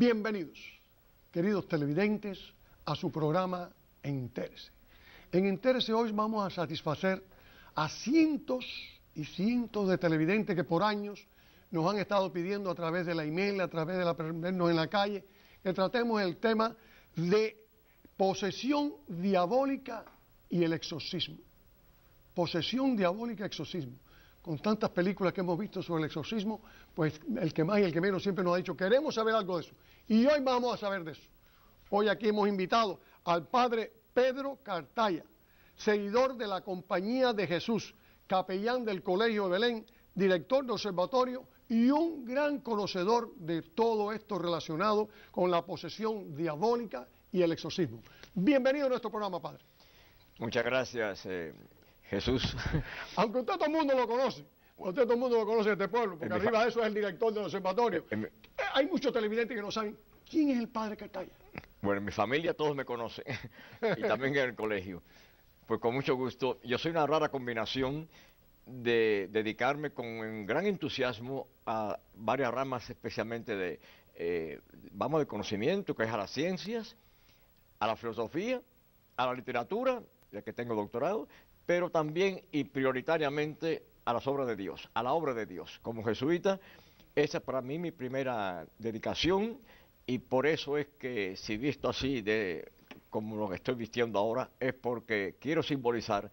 Bienvenidos, queridos televidentes, a su programa Entérese. En Entérese hoy vamos a satisfacer a cientos y cientos de televidentes que por años nos han estado pidiendo a través de la email, a través de vernos en la calle, que tratemos el tema de posesión diabólica y el exorcismo. Posesión diabólica y exorcismo. Con tantas películas que hemos visto sobre el exorcismo, pues el que más y el que menos siempre nos ha dicho, queremos saber algo de eso. Y hoy vamos a saber de eso. Hoy aquí hemos invitado al padre Pedro Cartaya, seguidor de la Compañía de Jesús, capellán del Colegio de Belén, director de observatorio y un gran conocedor de todo esto relacionado con la posesión diabólica y el exorcismo. Bienvenido a nuestro programa, padre. Muchas gracias, Jesús. Aunque usted todo el mundo lo conoce, usted todo el mundo lo conoce de este pueblo, porque arriba de eso es el director del observatorio. Hay muchos televidentes que no saben quién es el padre Cartaya. Bueno, en mi familia todos me conocen, y también en el colegio. Pues con mucho gusto. Yo soy una rara combinación de dedicarme con gran entusiasmo a varias ramas, especialmente de conocimiento, que es a las ciencias, a la filosofía, a la literatura, ya que tengo doctorado, pero también y prioritariamente a las obras de Dios, a la obra de Dios. Como jesuita, esa es para mí mi primera dedicación, y por eso es que, si visto así, como lo que estoy vistiendo ahora, es porque quiero simbolizar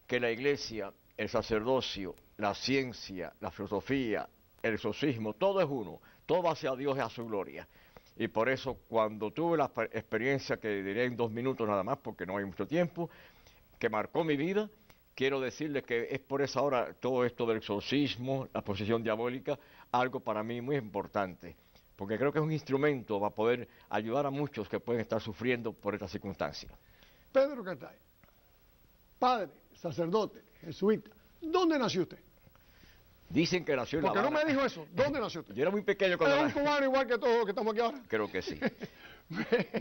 que la Iglesia, el sacerdocio, la ciencia, la filosofía, el exorcismo, todo es uno, todo va hacia Dios y a su gloria. Y por eso, cuando tuve la experiencia, que diré en 2 minutos nada más, porque no hay mucho tiempo, que marcó mi vida, quiero decirles que es por esa hora todo esto del exorcismo, la posesión diabólica, algo para mí muy importante, porque creo que es un instrumento para poder ayudar a muchos que pueden estar sufriendo por esta circunstancia. Pedro Cartaya, padre, sacerdote, jesuita, ¿dónde nació usted? Dicen que nació en La Habana. Porque no me dijo eso. ¿Dónde nació usted? Yo era muy pequeño cuando ¿Era un cubano igual que todos los que estamos aquí ahora? Creo que sí.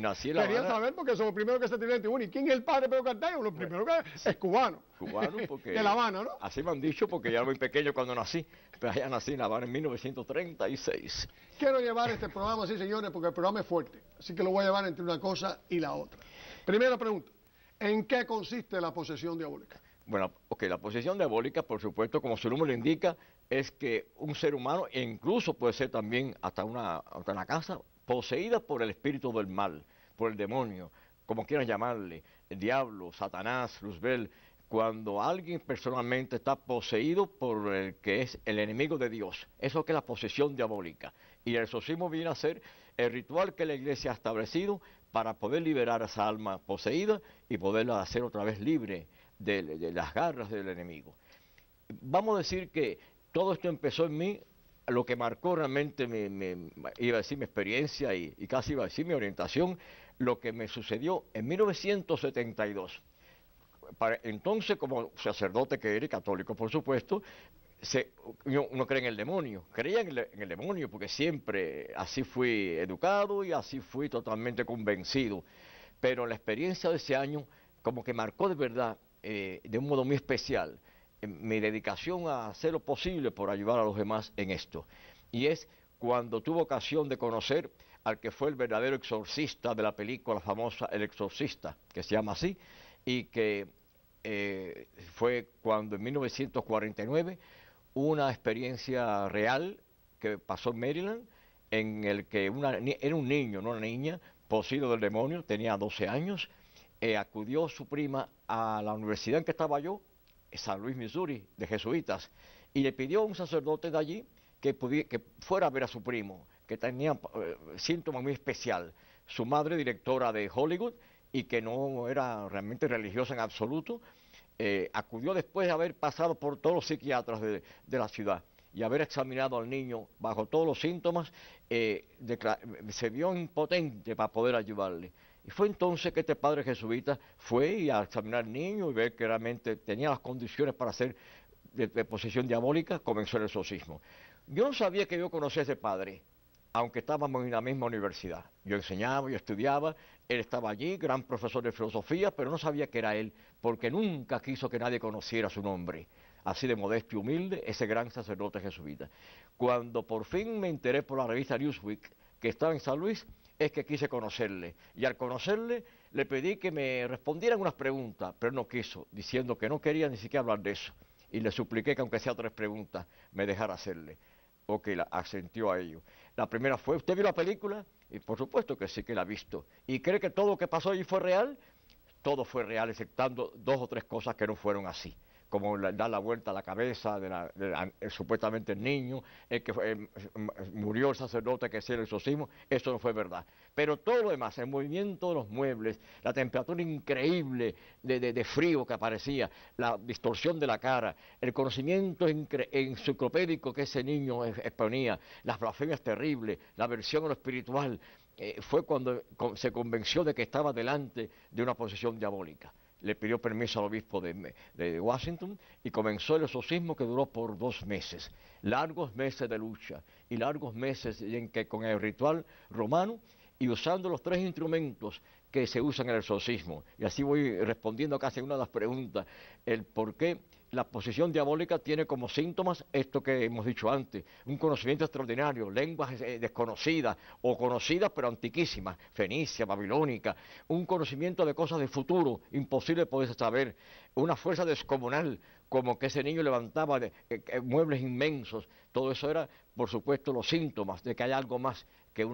Nací en La Habana. Quería saber, porque eso es lo primero que se tiene en ¿y quién es el padre Pedro Cartaya? Lo primero que es cubano. Cubano, porque... de La Habana, ¿no? Así me han dicho, porque yo era muy pequeño cuando nací. Pero allá nací en La Habana en 1936. Quiero llevar este programa así, señores, porque el programa es fuerte. Así que lo voy a llevar entre una cosa y la otra. Primera pregunta. ¿En qué consiste la posesión diabólica? Bueno, la posesión diabólica, por supuesto, como su nombre lo indica, es que un ser humano, e incluso puede ser también hasta una casa, poseída por el espíritu del mal, por el demonio, como quieran llamarle, el diablo, Satanás, Luzbel, cuando alguien personalmente está poseído por el que es el enemigo de Dios. Eso que es la posesión diabólica. Y el exorcismo viene a ser el ritual que la Iglesia ha establecido para poder liberar a esa alma poseída y poderla hacer otra vez libre de las garras del enemigo. Vamos a decir que todo esto empezó en mí, lo que marcó realmente iba a decir mi experiencia y casi iba a decir mi orientación, lo que me sucedió en 1972. Entonces, como sacerdote que era, católico por supuesto, uno cree en el demonio, creía en el demonio porque siempre así fui educado y así fui totalmente convencido, pero la experiencia de ese año como que marcó de verdad, de un modo muy especial, mi dedicación a hacer lo posible por ayudar a los demás en esto. Y es cuando tuve ocasión de conocer al que fue el verdadero exorcista de la película famosa El Exorcista, que se llama así, y que fue cuando en 1949 una experiencia real que pasó en Maryland, en el que era un niño, no una niña, poseído del demonio, tenía 12 años, acudió su prima a la universidad en que estaba yo, San Luis, Missouri, de jesuitas, y le pidió a un sacerdote de allí que fuera a ver a su primo, que tenía síntomas muy especiales. Su madre, directora de Hollywood, y que no era realmente religiosa en absoluto, acudió después de haber pasado por todos los psiquiatras de la ciudad y haber examinado al niño bajo todos los síntomas, se vio impotente para poder ayudarle. Y fue entonces que este padre jesuita fue a examinar al niño y ver que realmente tenía las condiciones para hacer de posesión diabólica, comenzó el exorcismo. Yo no sabía que yo conocía a ese padre, aunque estábamos en la misma universidad. Yo enseñaba, yo estudiaba, él estaba allí, gran profesor de filosofía, pero no sabía que era él, porque nunca quiso que nadie conociera su nombre. Así de modesto y humilde, ese gran sacerdote jesuita. Cuando por fin me enteré por la revista Newsweek que estaba en San Luis, es que quise conocerle. Y al conocerle, le pedí que me respondieran unas preguntas, pero no quiso, diciendo que no quería ni siquiera hablar de eso. Y le supliqué que aunque sea 3 preguntas, me dejara hacerle. Ok, la asentió a ello. La primera fue, ¿usted vio la película? Y por supuesto que sí que la ha visto. ¿Y cree que todo lo que pasó allí fue real? Todo fue real, exceptando 2 o 3 cosas que no fueron así, como dar la vuelta a la cabeza supuestamente el niño, murió el sacerdote que hacía el exorcismo, eso no fue verdad. Pero todo lo demás, el movimiento de los muebles, la temperatura increíble de frío que aparecía, la distorsión de la cara, el conocimiento enciclopédico que ese niño exponía, las blasfemias terribles, la versión a lo espiritual, fue cuando se convenció de que estaba delante de una posesión diabólica. Le pidió permiso al obispo de Washington y comenzó el exorcismo que duró por 2 meses. Largos meses de lucha y largos meses en que con el ritual romano y usando los 3 instrumentos que se usan en el exorcismo. Y así voy respondiendo casi a una de las preguntas, el por qué la posesión diabólica tiene como síntomas esto que hemos dicho antes, un conocimiento extraordinario, lenguas desconocidas o conocidas pero antiquísimas, fenicia, babilónica, un conocimiento de cosas del futuro, imposible de poder saber, una fuerza descomunal, como que ese niño levantaba muebles inmensos, todo eso era, por supuesto, los síntomas de que hay algo más que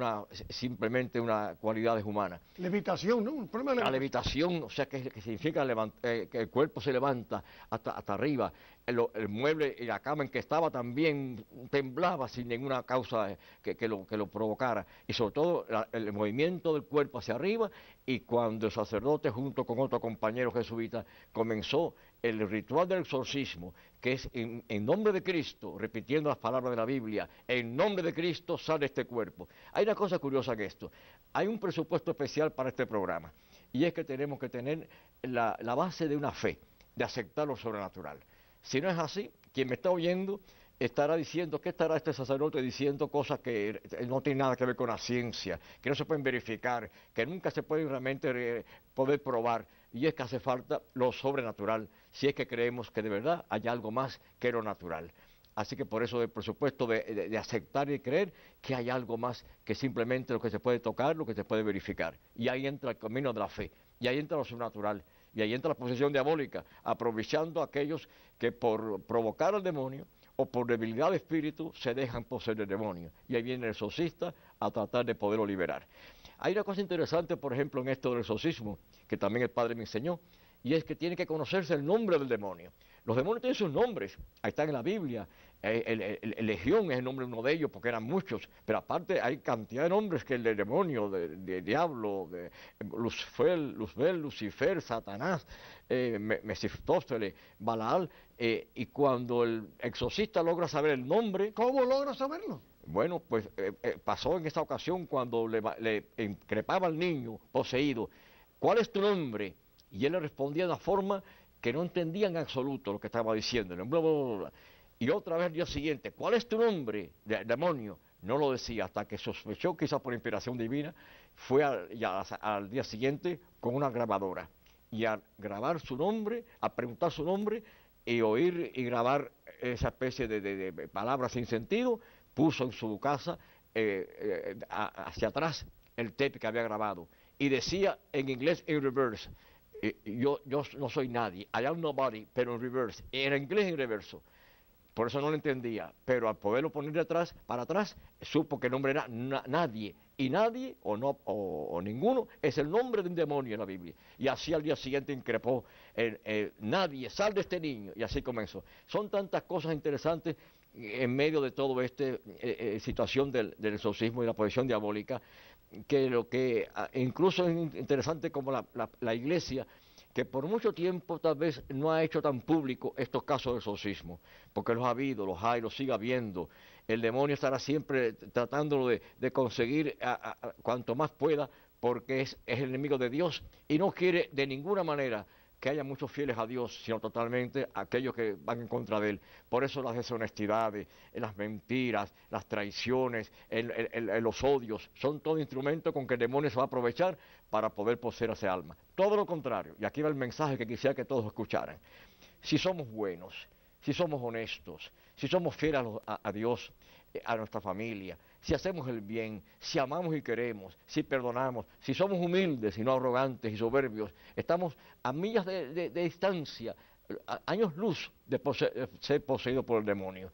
simplemente una cualidad humana. Levitación, ¿no? Un problema de La levitación, o sea, que significa que el cuerpo se levanta hasta arriba, el mueble y la cama en que estaba también temblaba sin ninguna causa que lo provocara, y sobre todo el movimiento del cuerpo hacia arriba, y cuando el sacerdote junto con otro compañero jesuita comenzó el ritual del exorcismo, que es en nombre de Cristo, repitiendo las palabras de la Biblia, en nombre de Cristo sale este cuerpo. Hay una cosa curiosa en esto, hay un presupuesto especial para este programa, y es que tenemos que tener la base de una fe, de aceptar lo sobrenatural. Si no es así, quien me está oyendo estará diciendo, ¿qué estará este sacerdote diciendo? Cosas que no tienen nada que ver con la ciencia, que no se pueden verificar, que nunca se pueden realmente poder probar, y es que hace falta lo sobrenatural, si es que creemos que de verdad hay algo más que lo natural. Así que por eso, por supuesto, de aceptar y creer que hay algo más que simplemente lo que se puede tocar, lo que se puede verificar. Y ahí entra el camino de la fe, y ahí entra lo sobrenatural, y ahí entra la posesión diabólica, aprovechando a aquellos que por provocar al demonio o por debilidad de espíritu se dejan poseer del demonio. Y ahí viene el exorcista a tratar de poderlo liberar. Hay una cosa interesante, por ejemplo, en esto del exorcismo, que también el padre me enseñó, y es que tiene que conocerse el nombre del demonio. Los demonios tienen sus nombres, ahí están en la Biblia. El Legión es el nombre de uno de ellos, porque eran muchos, pero aparte hay cantidad de nombres que el de demonio, de diablo, de Luzbel, Lucifer, Satanás, Mefistófeles, Balaal, y cuando el exorcista logra saber el nombre... ¿Cómo logra saberlo? Bueno, pues pasó en esta ocasión cuando le increpaba al niño poseído, ¿cuál es tu nombre? Y él le respondía de una forma que no entendía en absoluto lo que estaba diciendo. Bla, bla, bla, bla. Y otra vez al día siguiente, ¿cuál es tu nombre, demonio? No lo decía, hasta que sospechó, quizás por inspiración divina, fue al día siguiente con una grabadora. Y al grabar su nombre, a preguntar su nombre, y oír y grabar esa especie de palabras sin sentido, puso en su casa hacia atrás el tape que había grabado. Y decía en inglés en reverse, yo no soy nadie, I am nobody, pero en reverse, era inglés en reverso. Por eso no lo entendía, pero al poderlo poner para atrás, supo que el nombre era nadie, y nadie o ninguno es el nombre de un demonio en la Biblia. Y así al día siguiente increpó, nadie, sal de este niño, y así comenzó. Son tantas cosas interesantes en medio de toda esta situación del exorcismo y la posesión diabólica, que incluso es interesante como la Iglesia, que por mucho tiempo tal vez no ha hecho tan público estos casos de exorcismo, porque los ha habido, los hay, los sigue habiendo. El demonio estará siempre tratando de conseguir cuanto más pueda, porque es el enemigo de Dios y no quiere de ninguna manera que haya muchos fieles a Dios, sino totalmente aquellos que van en contra de Él. Por eso las deshonestidades, las mentiras, las traiciones, los odios, son todo instrumentos con que el demonio se va a aprovechar para poder poseer a ese alma. Todo lo contrario, y aquí va el mensaje que quisiera que todos escucharan. Si somos buenos, si somos honestos, si somos fieles a Dios, a nuestra familia, si hacemos el bien, si amamos y queremos, si perdonamos, si somos humildes y no arrogantes y soberbios, estamos a millas de distancia, años luz de ser poseídos por el demonio.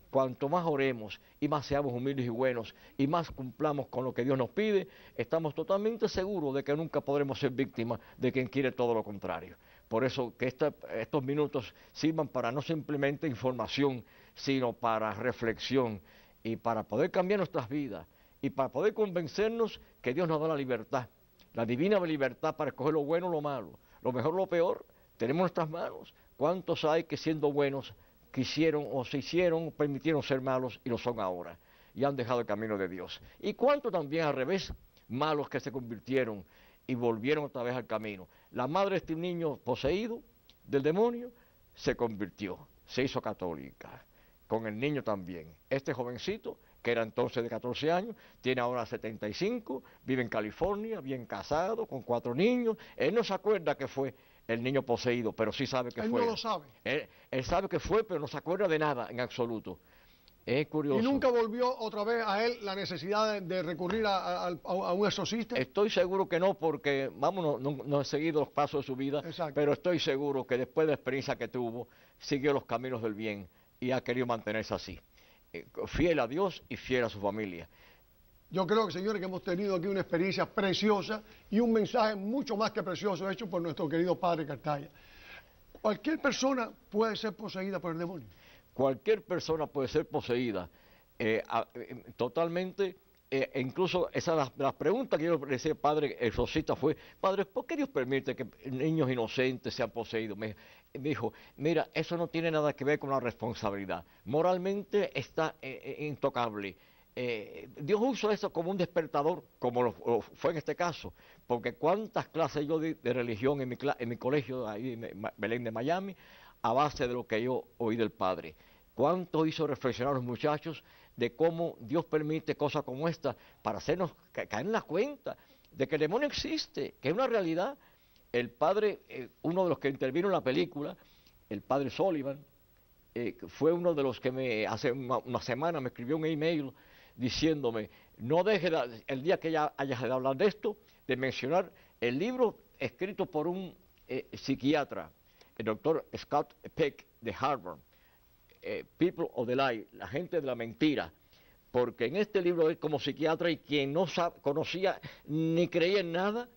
Cuanto más oremos y más seamos humildes y buenos y más cumplamos con lo que Dios nos pide, estamos totalmente seguros de que nunca podremos ser víctimas de quien quiere todo lo contrario. Por eso que estos minutos sirvan para no simplemente información, sino para reflexión y para poder cambiar nuestras vidas y para poder convencernos que Dios nos da la libertad, la divina libertad para escoger lo bueno o lo malo, lo mejor o lo peor, tenemos en nuestras manos. ¿Cuántos hay que siendo buenos quisieron o se hicieron, o permitieron ser malos y lo son ahora, y han dejado el camino de Dios? ¿Y cuántos también al revés, malos que se convirtieron y volvieron otra vez al camino? La madre de este niño poseído del demonio se convirtió, se hizo católica, con el niño también. Este jovencito, que era entonces de 14 años, tiene ahora 75, vive en California, bien casado, con 4 niños. Él no se acuerda que fue el niño poseído, pero sí sabe que fue. Él no lo sabe. Él sabe que fue, pero no se acuerda de nada en absoluto. Es curioso. ¿Y nunca volvió otra vez a él la necesidad de recurrir a un exorcista? Estoy seguro que no, porque, vamos, no he seguido los pasos de su vida, Exacto. Pero estoy seguro que después de la experiencia que tuvo, siguió los caminos del bien y ha querido mantenerse así, fiel a Dios y fiel a su familia. Yo creo que, señores, que hemos tenido aquí una experiencia preciosa y un mensaje mucho más que precioso hecho por nuestro querido padre Cartaya. Cualquier persona puede ser poseída por el demonio. Cualquier persona puede ser poseída totalmente. Incluso esa de las preguntas que yo le decía al padre exorcista fue: padre, ¿por qué Dios permite que niños inocentes sean poseídos? Me dijo: mira, eso no tiene nada que ver con la responsabilidad. Moralmente está intocable. Dios usa eso como un despertador, como lo fue en este caso, porque cuántas clases yo di de religión en mi colegio ahí en Belén de Miami, a base de lo que yo oí del Padre. Cuánto hizo reflexionar a los muchachos de cómo Dios permite cosas como esta para hacernos caer en la cuenta de que el demonio existe, que es una realidad. El padre, uno de los que intervino en la película, el padre Sullivan, fue uno de los que hace una semana me escribió un email diciéndome: no deje el día que hayas de hablar de esto, de mencionar el libro escrito por un psiquiatra, el doctor Scott Peck de Harvard, People of the Lie, la gente de la mentira, porque en este libro él, como psiquiatra, y quien no conocía ni creía en nada,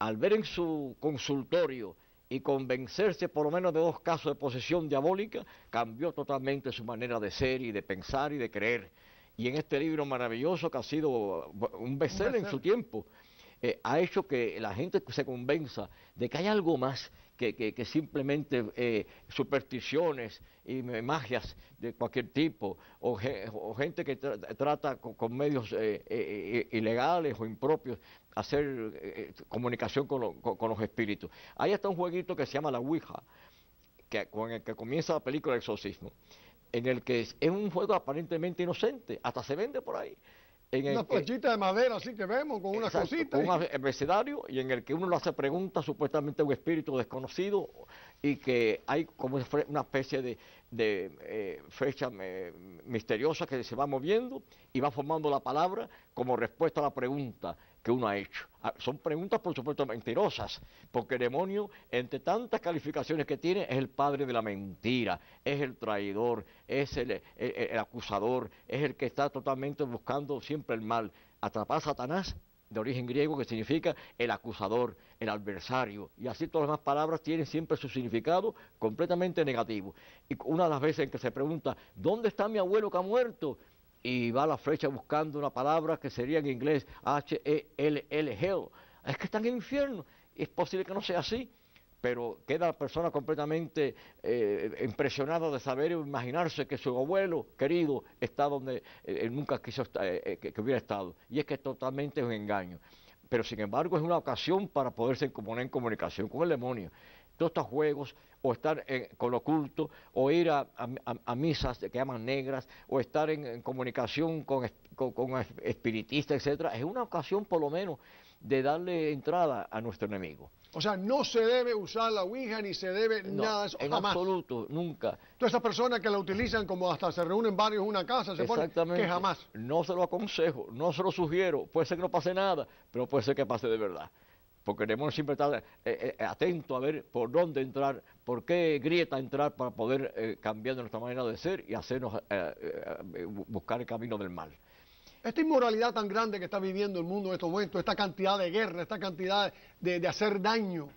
al ver en su consultorio y convencerse por lo menos de 2 casos de posesión diabólica, cambió totalmente su manera de ser y de pensar y de creer. Y en este libro maravilloso, que ha sido un bestseller en su tiempo, ha hecho que la gente se convenza de que hay algo más que simplemente supersticiones y magias de cualquier tipo, o gente que trata con medios ilegales o impropios hacer comunicación con los espíritus. Ahí está un jueguito que se llama la Ouija, con el que comienza la película El Exorcismo, en el que es un juego aparentemente inocente, hasta se vende por ahí. Una flechita de madera así que vemos con una cosita. Con un abecedario, y en el que uno le hace preguntas supuestamente a un espíritu desconocido, y que hay como una especie de flecha misteriosa que se va moviendo y va formando la palabra como respuesta a la pregunta que uno ha hecho. Son preguntas, por supuesto, mentirosas, porque el demonio, entre tantas calificaciones que tiene, es el padre de la mentira, es el traidor, es el acusador, es el que está totalmente buscando siempre el mal. Atrapar a Satanás, de origen griego, que significa el acusador, el adversario, y así todas las demás palabras tienen siempre su significado completamente negativo. Y una de las veces en que se pregunta: ¿dónde está mi abuelo que ha muerto? Y va la flecha buscando una palabra que sería en inglés H-E-L-L, hell. Es que está en el infierno. Es posible que no sea así, pero queda la persona completamente impresionada de saber o imaginarse que su abuelo querido está donde nunca quiso que hubiera estado. Y es que totalmente es un engaño. Pero sin embargo es una ocasión para poderse poner en comunicación con el demonio. todos estos juegos, o estar con lo oculto, o ir a misas que llaman negras, o estar en comunicación con espiritistas, etcétera, es una ocasión por lo menos de darle entrada a nuestro enemigo. O sea, no se debe usar la Ouija ni se debe nada de eso, en jamás. absoluto, nunca. Todas esas personas que la utilizan como hasta se reúnen varios en una casa, se ponen que jamás. No se lo aconsejo, no se lo sugiero, puede ser que no pase nada, pero puede ser que pase de verdad. Porque el demonio siempre está atento a ver por dónde entrar, por qué grieta entrar para poder cambiar nuestra manera de ser y hacernos buscar el camino del mal. Esta inmoralidad tan grande que está viviendo el mundo en estos momentos, esta cantidad de guerra, esta cantidad de hacer daño,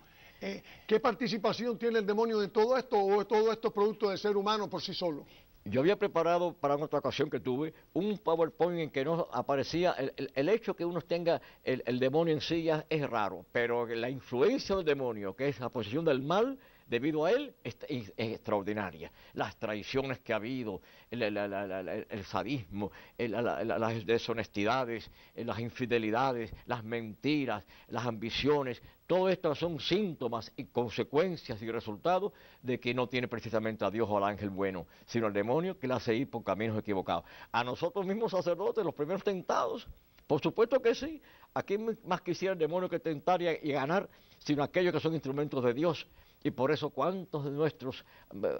¿qué participación tiene el demonio de todo esto o todo esto es producto del ser humano por sí solo? Yo había preparado para otra ocasión que tuve un PowerPoint en que no aparecía, el hecho que uno tenga el demonio en sí ya es raro, pero la influencia del demonio, que es la posición del mal, debido a él, es extraordinaria. Las traiciones que ha habido, el sadismo, las deshonestidades, las infidelidades, las mentiras, las ambiciones, todo esto son síntomas y consecuencias y resultados de que no tiene precisamente a Dios o al ángel bueno, sino al demonio que le hace ir por caminos equivocados. A nosotros mismos sacerdotes, los primeros tentados, por supuesto que sí. ¿A quién más quisiera el demonio que tentar y ganar, sino aquellos que son instrumentos de Dios? Y por eso cuántos de nuestros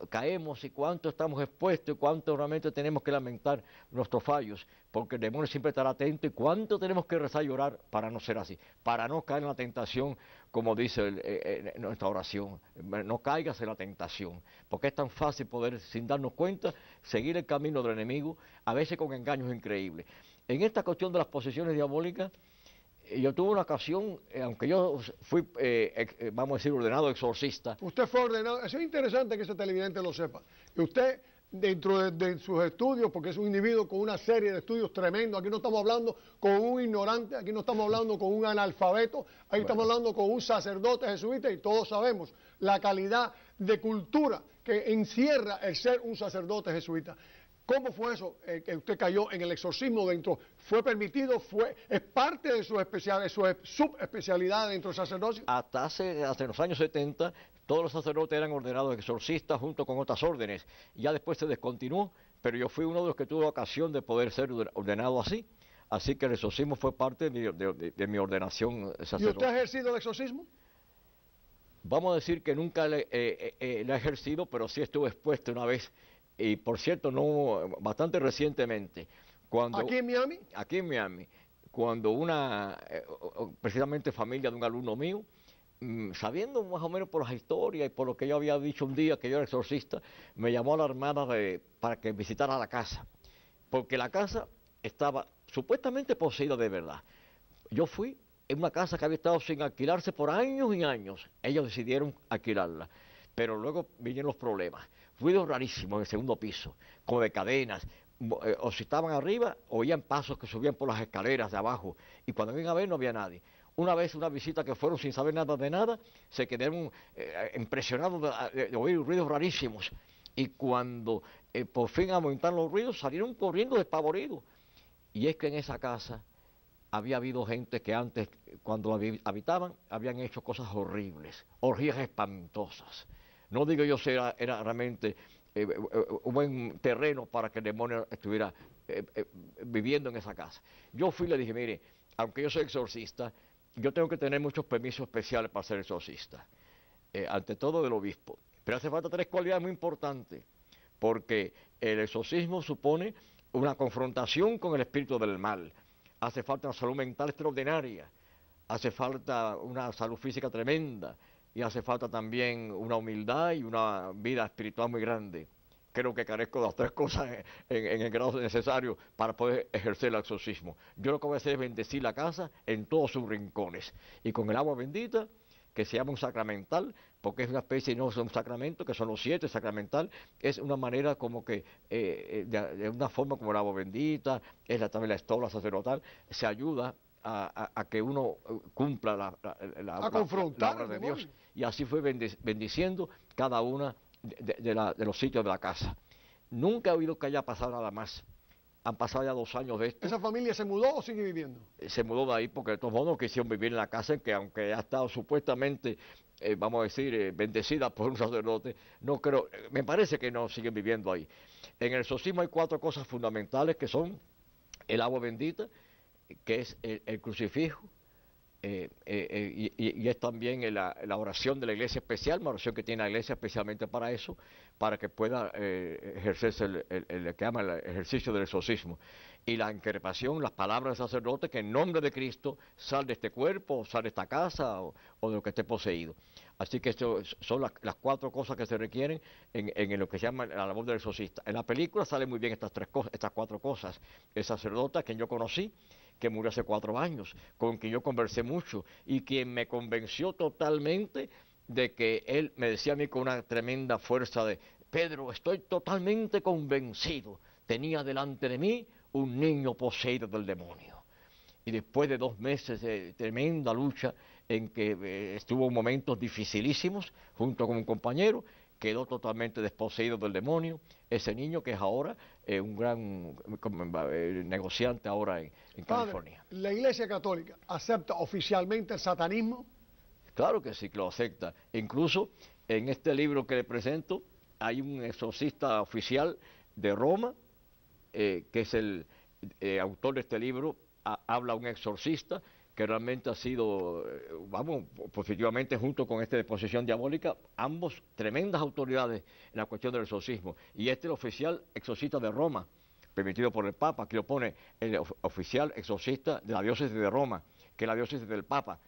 caemos y cuántos estamos expuestos y cuántos realmente tenemos que lamentar nuestros fallos, porque el demonio siempre estará atento y cuánto tenemos que rezar y orar para no ser así, para no caer en la tentación, como dice nuestra oración, no caigas en la tentación, porque es tan fácil poder, sin darnos cuenta, seguir el camino del enemigo, a veces con engaños increíbles. En esta cuestión de las posesiones diabólicas, yo tuve una ocasión, aunque yo fui, vamos a decir, ordenado exorcista. Usted fue ordenado, eso es interesante que ese televidente lo sepa. Que usted, dentro de sus estudios, porque es un individuo con una serie de estudios tremendos, aquí no estamos hablando con un ignorante, aquí no estamos hablando con un analfabeto, aquí estamos hablando con un sacerdote jesuita y todos sabemos la calidad de cultura que encierra el ser un sacerdote jesuita. ¿Cómo fue eso que usted cayó en el exorcismo dentro? ¿Fue permitido? ¿Es parte de su subespecialidad dentro del sacerdocio? Hasta hace los años 70, todos los sacerdotes eran ordenados exorcistas junto con otras órdenes. Ya después se descontinuó, pero yo fui uno de los que tuvo ocasión de poder ser ordenado así. Así que el exorcismo fue parte de mi ordenación sacerdotal. ¿Y usted ha ejercido el exorcismo? Vamos a decir que nunca lo he ejercido, pero sí estuve expuesto una vez. Y por cierto, no, bastante recientemente. ¿Aquí en Miami? Aquí en Miami. Cuando una, precisamente familia de un alumno mío, sabiendo más o menos por las historias y por lo que yo había dicho un día que yo era exorcista, me llamó a la hermana para que visitara la casa. Porque la casa estaba supuestamente poseída de verdad. Yo fui en una casa que había estado sin alquilarse por años y años. Ellos decidieron alquilarla. Pero luego vinieron los problemas. Ruidos rarísimos en el segundo piso, como de cadenas, o si estaban arriba, oían pasos que subían por las escaleras de abajo, y cuando venían a ver no había nadie. Una vez, una visita que fueron sin saber nada de nada, se quedaron impresionados de oír ruidos rarísimos, y cuando por fin aumentaron los ruidos, salieron corriendo despavoridos. Y es que en esa casa había habido gente que antes, cuando habitaban, habían hecho cosas horribles, orgías espantosas. No digo yo si era realmente un buen terreno para que el demonio estuviera viviendo en esa casa. Yo fui y le dije, mire, aunque yo soy exorcista, yo tengo que tener muchos permisos especiales para ser exorcista, ante todo del obispo. Pero hace falta 3 cualidades muy importantes, porque el exorcismo supone una confrontación con el espíritu del mal. Hace falta una salud mental extraordinaria, hace falta una salud física tremenda, y hace falta también una humildad y una vida espiritual muy grande. Creo que carezco de las 3 cosas en el grado necesario para poder ejercer el exorcismo. Yo lo que voy a hacer es bendecir la casa en todos sus rincones. Y con el agua bendita, que se llama un sacramental, porque es una especie, no es un sacramento, que son los 7 sacramental, es una manera como que, de una forma como el agua bendita, es también la estola sacerdotal, se ayuda a que uno cumpla la obra de Dios. Y así fue bendiciendo cada una de los sitios de la casa. Nunca he oído que haya pasado nada más. Han pasado ya 2 años de esto. ¿Esa familia se mudó o sigue viviendo? Se mudó de ahí porque de todos modos no quisieron vivir en la casa, que aunque ha estado supuestamente vamos a decir, bendecidas por un sacerdote, no creo, me parece que no siguen viviendo ahí. En el exorcismo hay 4 cosas fundamentales que son el agua bendita, que es el crucifijo, y es también la oración de la iglesia especial, una oración que tiene la iglesia especialmente para eso, para que pueda ejercerse el que llama el ejercicio del exorcismo. Y la increpación, las palabras del sacerdote, que en nombre de Cristo sal de este cuerpo, sal de esta casa o de lo que esté poseído. Así que esto son las 4 cosas que se requieren en lo que se llama la labor del exorcista. En la película salen muy bien estas 4 cosas. El sacerdote, a quien yo conocí, que murió hace 4 años, con quien yo conversé mucho y quien me convenció totalmente de que él me decía a mí con una tremenda fuerza de: Pedro, estoy totalmente convencido, tenía delante de mí un niño poseído del demonio. Y después de 2 meses de tremenda lucha en que estuvo momentos dificilísimos junto con un compañero, quedó totalmente desposeído del demonio, ese niño que es ahora un gran negociante ahora en California. ¿La Iglesia Católica acepta oficialmente el satanismo? Claro que sí, que lo acepta. Incluso en este libro que le presento hay un exorcista oficial de Roma, que es el autor de este libro, habla un exorcista que realmente ha sido, vamos, positivamente junto con este de posesión diabólica, ambos tremendas autoridades en la cuestión del exorcismo. Y este es el oficial exorcista de Roma, permitido por el Papa. Aquí lo pone el oficial exorcista de la diócesis de Roma, que es la diócesis del Papa,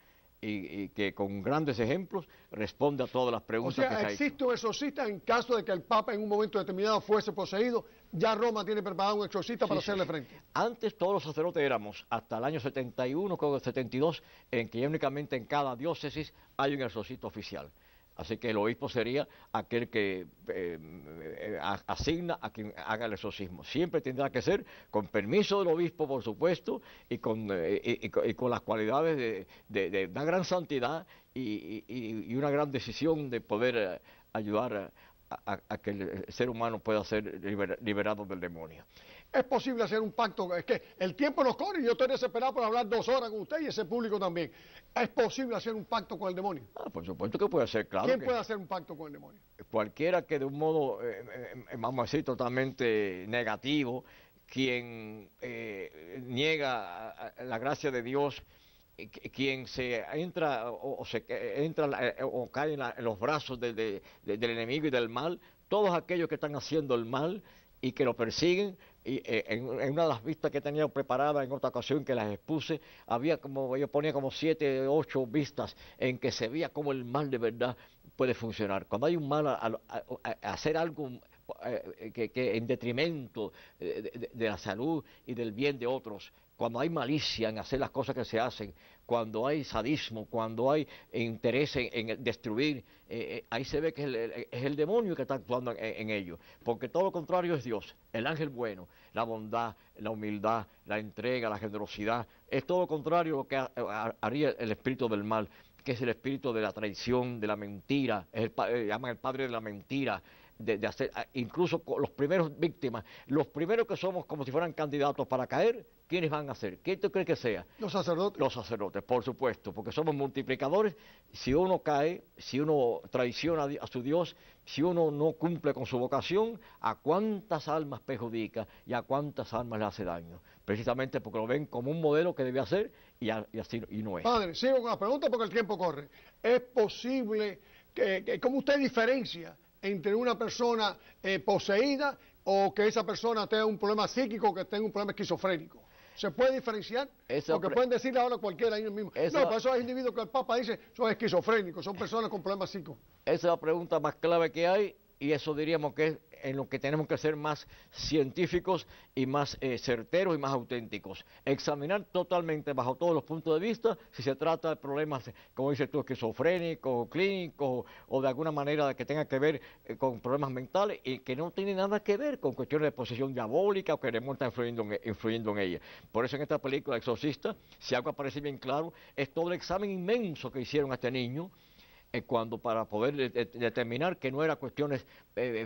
y que con grandes ejemplos responde a todas las preguntas que se ha hecho. ¿Existe un exorcista en caso de que el Papa en un momento determinado fuese poseído? Ya Roma tiene preparado un exorcista para hacerle frente. Antes todos los sacerdotes éramos, hasta el año 71, creo que 72, en que únicamente en cada diócesis hay un exorcista oficial. Así que el obispo sería aquel que asigna a quien haga el exorcismo. Siempre tendrá que ser con permiso del obispo, por supuesto, y con las cualidades de una gran santidad y una gran decisión de poder ayudar a que el ser humano pueda ser liberado del demonio. Es posible hacer un pacto, es que el tiempo nos corre y yo estoy desesperado por hablar 2 horas con usted y ese público también. ¿Es posible hacer un pacto con el demonio? Por supuesto que puede ser, claro. ¿Quién puede hacer un pacto con el demonio? Cualquiera que de un modo, vamos a decir, totalmente negativo, quien niega la gracia de Dios, quien se entra o cae en los brazos del enemigo y del mal, todos aquellos que están haciendo el mal y que lo persiguen. Y en una de las vistas que he tenido preparada en otra ocasión que las expuse, yo ponía como 7, 8 vistas en que se veía cómo el mal de verdad puede funcionar. Cuando hay un mal a hacer algo que en detrimento de la salud y del bien de otros, cuando hay malicia en hacer las cosas que se hacen, cuando hay sadismo, cuando hay interés en destruir, ahí se ve que es el demonio que está actuando en ello, porque todo lo contrario es Dios, el ángel bueno, la bondad, la humildad, la entrega, la generosidad, es todo lo contrario a lo que haría el espíritu del mal, que es el espíritu de la traición, de la mentira, llaman el padre de la mentira, de hacer, incluso los primeros víctimas, los primeros que somos como si fueran candidatos para caer, ¿quiénes van a ser? ¿Quién tú crees que sea? Los sacerdotes. Los sacerdotes, por supuesto, porque somos multiplicadores. Si uno cae, si uno traiciona a su Dios, si uno no cumple con su vocación, ¿a cuántas almas perjudica y a cuántas almas le hace daño? Precisamente porque lo ven como un modelo que debe hacer y así y no es. Padre, sigo con la pregunta porque el tiempo corre. ¿Es posible cómo usted diferencia entre una persona poseída o que esa persona tenga un problema psíquico, que tenga un problema esquizofrénico? ¿Se puede diferenciar? Porque pueden decirle ahora cualquiera ahí mismo. No, para esos individuos que el Papa dice son esquizofrénicos, son personas con problemas psíquicos. Esa es la pregunta más clave que hay y eso diríamos que es en lo que tenemos que ser más científicos y más certeros y más auténticos. Examinar totalmente bajo todos los puntos de vista si se trata de problemas, como dices tú, esquizofrénicos, clínicos o de alguna manera que tenga que ver con problemas mentales y que no tiene nada que ver con cuestiones de posesión diabólica o que el demonio está influyendo en ella. Por eso en esta película, Exorcista, si algo aparece bien claro, es todo el examen inmenso que hicieron a este niño, cuando para poder determinar que no era cuestiones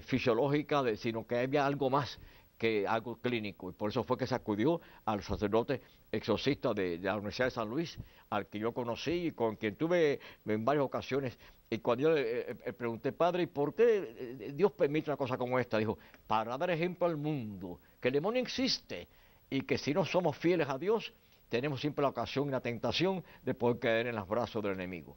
fisiológicas, sino que había algo más que algo clínico. Y por eso fue que se acudió al sacerdote exorcista de la Universidad de San Luis, al que yo conocí y con quien tuve en varias ocasiones Y cuando yo le pregunté, padre, ¿y por qué Dios permite una cosa como esta? Dijo, para dar ejemplo al mundo, que el demonio existe y que si no somos fieles a Dios, tenemos siempre la ocasión y la tentación de poder caer en los brazos del enemigo.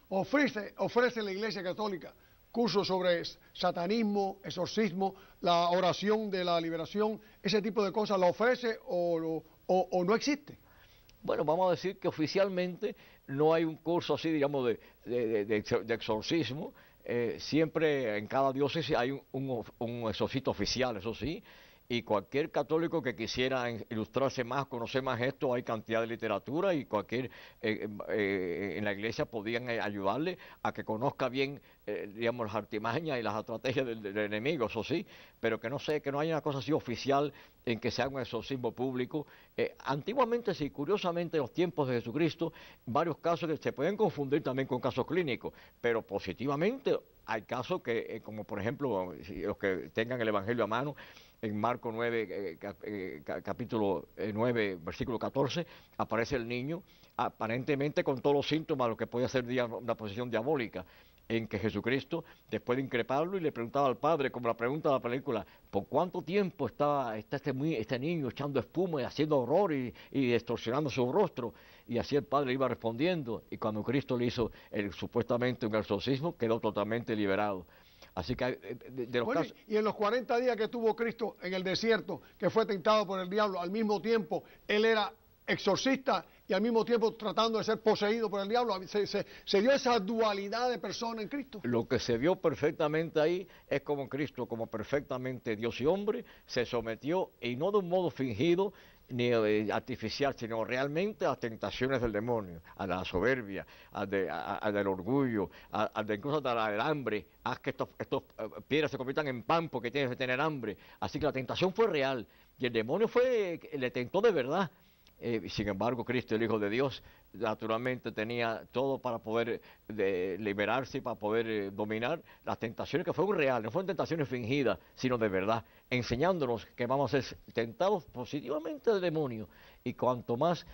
Ofrece la Iglesia Católica cursos sobre satanismo, exorcismo, la oración de la liberación, ese tipo de cosas, ¿la ofrece o no existe? Bueno, vamos a decir que oficialmente no hay un curso así, digamos, de exorcismo. Siempre en cada diócesis hay un exorcista oficial, eso sí, y cualquier católico que quisiera ilustrarse más, conocer más esto, hay cantidad de literatura y cualquier en la iglesia podían ayudarle a que conozca bien, digamos, las artimañas y las estrategias del enemigo, eso sí, pero que no haya una cosa así oficial en que se haga un exorcismo público. Antiguamente, sí, curiosamente en los tiempos de Jesucristo, varios casos que se pueden confundir también con casos clínicos, pero positivamente hay casos que, como por ejemplo, los que tengan el Evangelio a mano, en Marcos 9, capítulo 9, versículo 14, aparece el niño, aparentemente con todos los síntomas, lo que puede ser una posesión diabólica, en que Jesucristo, después de increparlo, y le preguntaba al padre, como la pregunta de la película, ¿por cuánto tiempo está este niño echando espuma y haciendo horror y distorsionando su rostro? Y así el padre iba respondiendo, y cuando Cristo le hizo supuestamente un exorcismo, quedó totalmente liberado. Así que bueno, casos... Y en los 40 días que tuvo Cristo en el desierto, que fue tentado por el diablo, al mismo tiempo él era exorcista y al mismo tiempo tratando de ser poseído por el diablo. Se dio esa dualidad de persona en Cristo. Lo que se vio perfectamente ahí es como Cristo, como perfectamente Dios y hombre, se sometió, y no de un modo fingido ni artificial, sino realmente a las tentaciones del demonio, a la soberbia, del orgullo, incluso al hambre. Haz que estos piedras se conviertan en pan porque tienes que tener hambre. Así que la tentación fue real y el demonio le tentó de verdad. Sin embargo, Cristo, el Hijo de Dios, naturalmente tenía todo para poder liberarse y para poder dominar las tentaciones que fueron reales, no fueron tentaciones fingidas, sino de verdad, enseñándonos que vamos a ser tentados positivamente del demonio, y cuanto más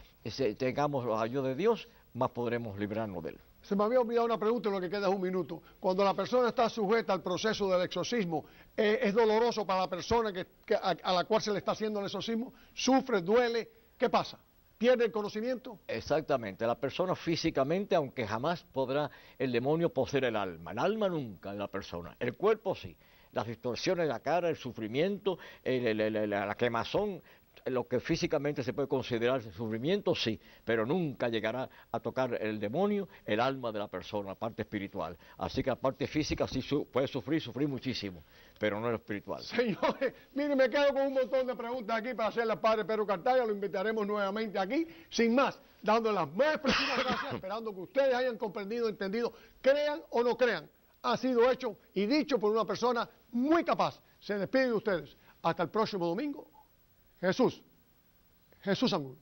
tengamos la ayuda de Dios, más podremos librarnos de él. Se me había olvidado una pregunta en lo que queda es un minuto. Cuando la persona está sujeta al proceso del exorcismo, ¿es doloroso para la persona a la cual se le está haciendo el exorcismo? ¿Sufre, duele? ¿Qué pasa? ¿Pierde el conocimiento? Exactamente. La persona físicamente, aunque jamás podrá el demonio poseer el alma nunca de la persona. El cuerpo sí. Las distorsiones de la cara, el sufrimiento, la quemazón, lo que físicamente se puede considerar sufrimiento, sí, pero nunca llegará a tocar el demonio, el alma de la persona, la parte espiritual. Así que la parte física sí puede sufrir muchísimo, pero no lo espiritual. Señores, miren, me quedo con un montón de preguntas aquí para hacerle al padre Pedro Cartaya, lo invitaremos nuevamente aquí, sin más, dándole las más expresivas gracias, esperando que ustedes hayan comprendido, entendido, crean o no crean, ha sido hecho y dicho por una persona muy capaz. Se despide de ustedes. Hasta el próximo domingo. Jesús Angulo.